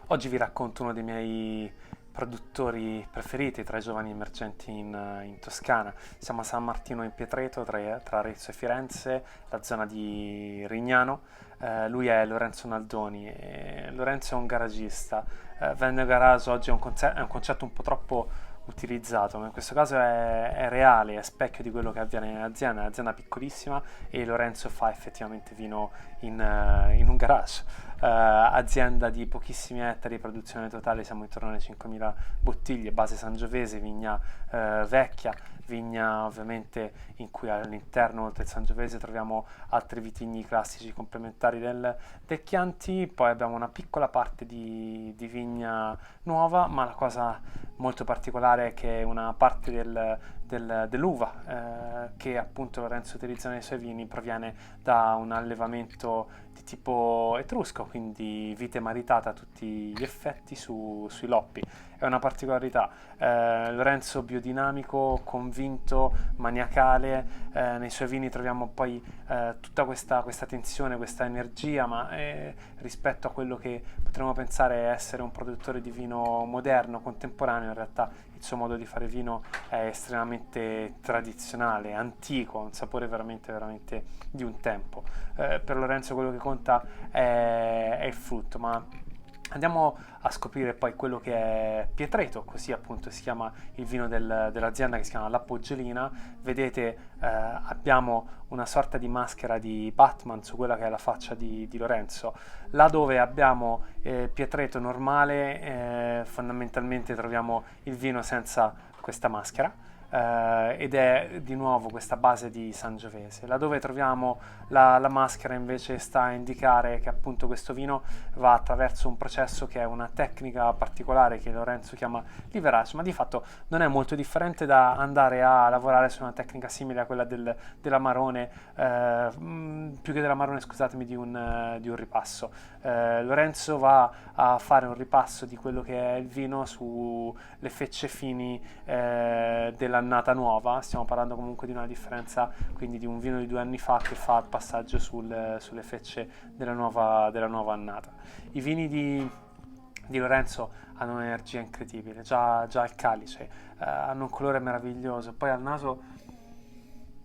Oggi vi racconto uno dei miei produttori preferiti tra i giovani emergenti in Toscana. Siamo a San Martino in Pietreto, tra Arezzo e Firenze, la zona di Rignano. Lui è Lorenzo Naldoni e Lorenzo è un garagista. Vendere garage oggi è un concetto un po' troppo utilizzato, ma in questo caso è reale, è specchio di quello che avviene nell'azienda. È un'azienda piccolissima e Lorenzo fa effettivamente vino in un garage. Azienda di pochissimi ettari, produzione totale siamo intorno alle 5.000 bottiglie, base Sangiovese, vigna vecchia, vigna ovviamente in cui all'interno oltre il Sangiovese troviamo altri vitigni classici complementari del Chianti, poi abbiamo una piccola parte di vigna nuova, ma la cosa molto particolare è che una parte dell'uva che appunto Lorenzo utilizza nei suoi vini proviene da un allevamento di tipo etrusco, quindi vite maritate a tutti gli effetti sui loppi. È una particolarità. Lorenzo biodinamico, convinto, maniacale, nei suoi vini troviamo poi tutta questa tensione, questa energia, ma rispetto a quello che potremmo pensare essere un produttore di vino moderno, contemporaneo, in realtà il suo modo di fare vino è estremamente tradizionale, antico, un sapore veramente, veramente di un tempo. Per Lorenzo quello che conta è il frutto, ma andiamo a scoprire poi quello che è Pietreto, così appunto si chiama il vino dell'azienda, che si chiama La Poggelina. Vedete, abbiamo una sorta di maschera di Batman su quella che è la faccia di Lorenzo. Là dove abbiamo Pietreto normale, fondamentalmente troviamo il vino senza questa maschera. Ed è di nuovo questa base di Sangiovese. Laddove troviamo la maschera invece sta a indicare che appunto questo vino va attraverso un processo che è una tecnica particolare che Lorenzo chiama liverage, ma di fatto non è molto differente da andare a lavorare su una tecnica simile a quella dell'amarone, più che dell'amarone, scusatemi, di un ripasso. Lorenzo va a fare un ripasso di quello che è il vino sulle fecce fini dell'annata nuova. Stiamo parlando comunque di una differenza, quindi di un vino di 2 anni fa che fa il passaggio sulle fecce della nuova annata. I vini di Lorenzo hanno un'energia incredibile, già al calice, hanno un colore meraviglioso, poi al naso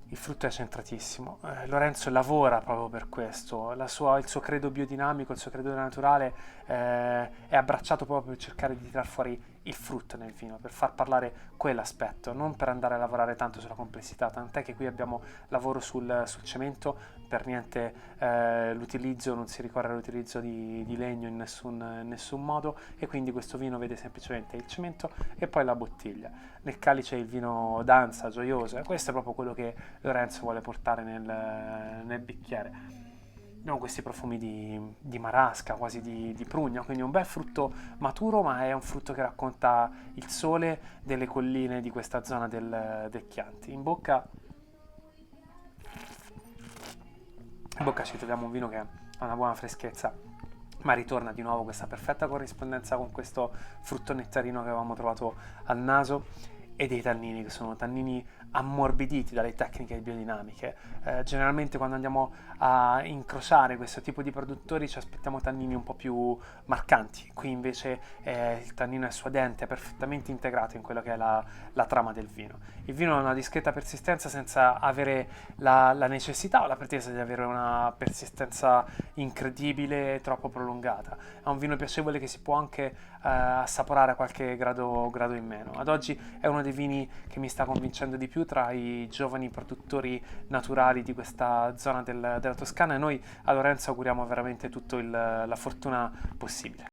il frutto è centratissimo. Lorenzo lavora proprio per questo. Il suo credo biodinamico, il suo credo naturale è abbracciato proprio per cercare di tirar fuori il frutto nel vino, per far parlare quell'aspetto, non per andare a lavorare tanto sulla complessità. Tant'è che qui abbiamo lavoro sul cemento, per niente non si ricorre all'utilizzo di legno in nessun modo, e quindi questo vino vede semplicemente il cemento e poi la bottiglia. Nel calice il vino danza, gioioso, e questo è proprio quello che Lorenzo vuole portare nel bicchiere. Abbiamo questi profumi di marasca, quasi di prugna, quindi un bel frutto maturo, ma è un frutto che racconta il sole delle colline di questa zona del Chianti. In bocca ci troviamo un vino che ha una buona freschezza, ma ritorna di nuovo questa perfetta corrispondenza con questo frutto nettarino che avevamo trovato al naso, e dei tannini che sono tannini ammorbiditi dalle tecniche biodinamiche. Generalmente quando andiamo a incrociare questo tipo di produttori ci aspettiamo tannini un po' più marcanti. Qui invece il tannino è suadente, è perfettamente integrato in quello che è la trama del vino. Il vino ha una discreta persistenza senza avere la necessità o la pretesa di avere una persistenza incredibile e troppo prolungata. È un vino piacevole che si può anche assaporare a qualche grado in meno. Ad oggi è uno dei vini che mi sta convincendo di più tra i giovani produttori naturali di questa zona della Toscana, e noi a Lorenzo auguriamo veramente tutta la fortuna possibile.